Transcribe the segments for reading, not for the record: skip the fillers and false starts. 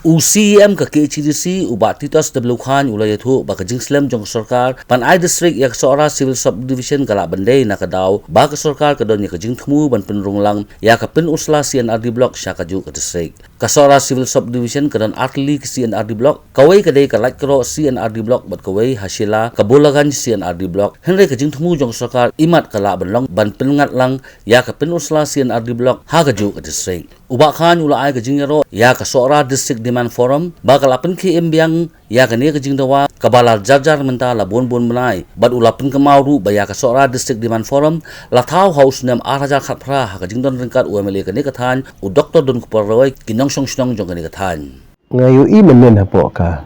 UCM ka KHDC ubat titas W Khan ulay thu ba kajing slam jong sarkar pan ai district yak sora civil subdivision kala bandai na kadaw ba ka sarkar kadon yak kajing thmu ban penrung lang ya ka pin usla CNRD block sya kaju ka district ka sora civil subdivision kadon atli CNRD block kawai kadai ka lak kro CNRD block bat kawai hasila kabulagan CNRD block henry kajing thmu jong sarkar imat kala banlong ban pengat lang ya ka pin usla CNRD block ha kaju ka district uba Khan ulai kajing ro ya ka sora district demand forum bakal apen ki embiang ya kani kajing dawa kabala jarjar menta la bon menai bad ulapen kemauru baya ka sora district demand forum la thau house nem 8000 khatphra ha kajing don ringkat UMLA kani kathan u Dr Don Kuparoi kinong song jong kani kathan ngayu I menen hapo ka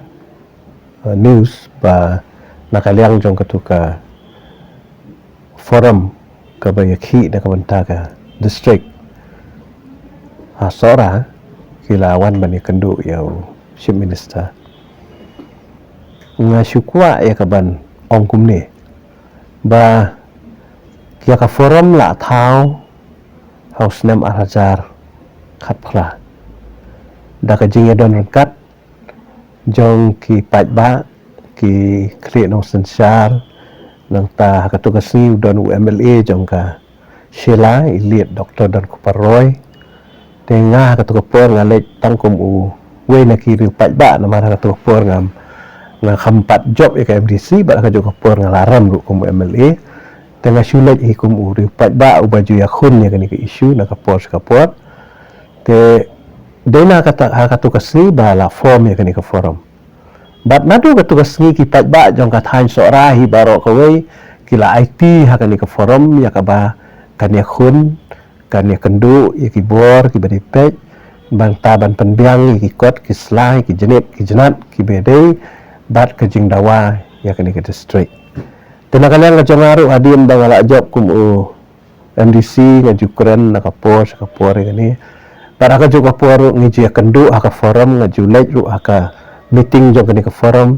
news ba nakaliang jong katuka forum ka baya khi na kabanta ka district sora kilawan bani kendu yau chief minister nga syukwa ya kaban ong kumne ba kia ka forum la thau house nem arajar khatphra da ka jing don kat jong ki pat ba ki kre no sensar nang ta ka tu ka si don UMLA jong ka Sheila Iliet Dr Don Kuparoi tengah ka tu ka por nga lek tang kum u we na ki ri pat ba na mara ka tu por ngam nga khampat job e ka MDC ba ka jo ka por nga laram ru kum UMLA tengah sulet i kum u ri pat ba u baju ya khun ya ni ka issue na ka por te dena ka tu ka si ba la form ya ni ka forum bat na tu ka tu ka si ki pat ba jong ka thain so ra hi baro ka we kila IT ha ka ni ka forum ya ka ba kan ya khun kan ya kendu ya ki bor ki bari pej bang taban penbiang ki kot ki slai ki jenet ki jenat ki bedai bat ke jing dawa ya kan ke district tenakalan ka jongaru adin bang ala job kum u MDC nga jukren na kapor ni para ka juga por ngi ji kendu aka forum nga julej ru aka meeting jong ka forum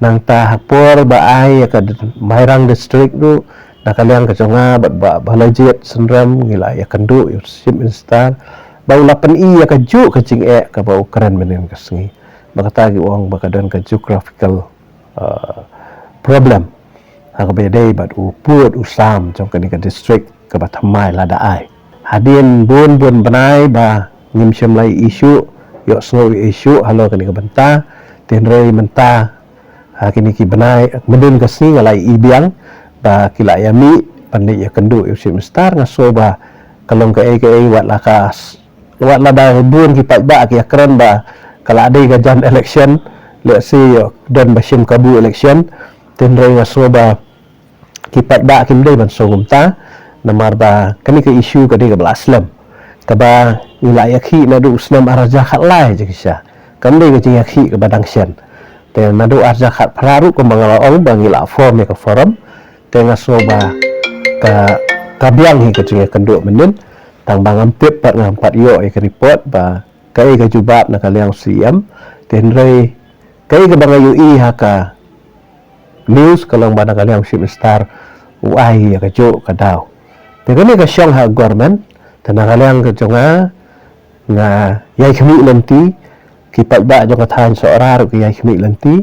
nang ta hapor ba ai ka mairang district ru nakaliang ka jonga bat ba balajet senram ngila ya kendu ya chief minister bau lapan I ya ka ju ka jing ka bau keren menen ka sengi bakata gi wong bakadan ka geographical problem ha ka bedai bat u put usam jong ka district ka bathamai lada ai hadin bun benai ba ngim lai issue yo so issue halo ka banta tenrei menta ha kini ki benai mendun ka si ngalai I biang ba kila yami pandai ya kendu chief minister ngaso ba kalong ka wat lakas wat lada bun ki pat ba ki keren ba kala adai ka jan election let's say don bashim kabu election tenrei ngaso ba ki pat ba kim dei ban so gumta namar ba kani ka issue ka dei ka blaslam ka ba ila yakhi na du usnam araja khatlai je kisha kam dei ka ji yakhi ka badang shen te na du arja khat phraru ko mangala ong bangila form ya ka forum tengah soba ka biang hi ka jinga kendu menen tang bangam pip pat ngam pat yo ka report ba kai ka jubab na kaliang CM tenrei kai ka banga UI ha ka news kalong bana kaliang chief star uai ya ka jo ka daw te kani ka syang ha government tanang kaliang ka jonga nga yai khmi lenti ki pat ba jo ka than so rar ki yai khmi lenti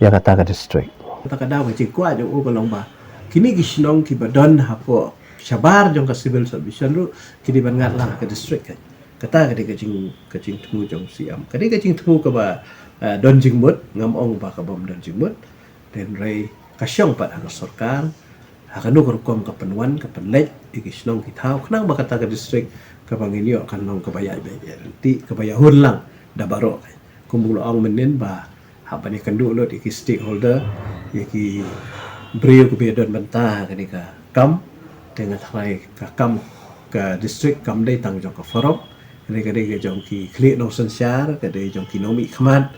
ya ka ta ka district ta ka daw ka jikwa jo u kalong ba kini gisnong ki badon hapo sabar jong ka civil service ru kini ban ngat lah ka district kata ka jing tmu jong siam ka jing tmu ka ba don jingmut ngam ong ba ka bom don jingmut den rei ka syong pat ang sarkar ha ka nu kom ka penwan ka penlej gisnong ki thau khnang ba kata ka district ka bangilio kan nong ka baya ti ka baya hunlang da baro kumbulo ong menen ba ha pa ni kandu lo ki stakeholder ki beliau kebetulan bantah ketika kam dengan thay ka kam ka district kam dei tang jong ka forum ketika dei jong ki klik no sensar ka dei jong ki nomi khmat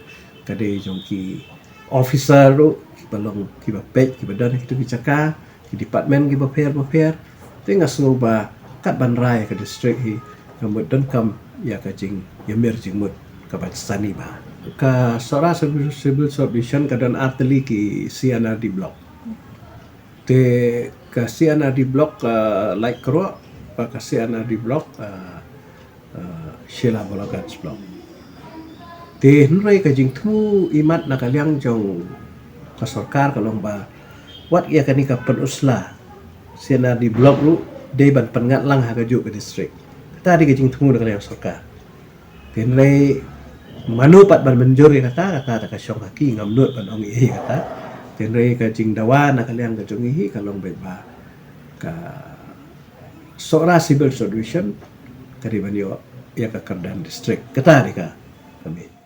ka dei jong ki officer ru ki balong ki ba pej ki badan ki tu ki caka ki department ki ba pair tengah semua ba kat ban rai ka district hi kamut don kam ya ka jing yamir jingmut ka batsani ba ka sora civil subdivision ka dan arteli ki CNRD block te kasihan di blok like kro pa kasihan di blok Sheila Bolagans blok Tin rai ka jing thu imat na kalyang jong ka sarkar ka long ba wat ia kani ka penusla siana di blok lu de ban pengat lang ha ka ju ke district kata di ka jing thu na kalyang sarkar tin rai manu pat ban menjur kata ta ka syong haki ngam nut ban ong i kata tin rai ka jing dawa na kalyang ka jong i ka long be ba ka sora civil solution kari ban yo ya ka Kardan district kata di ka kami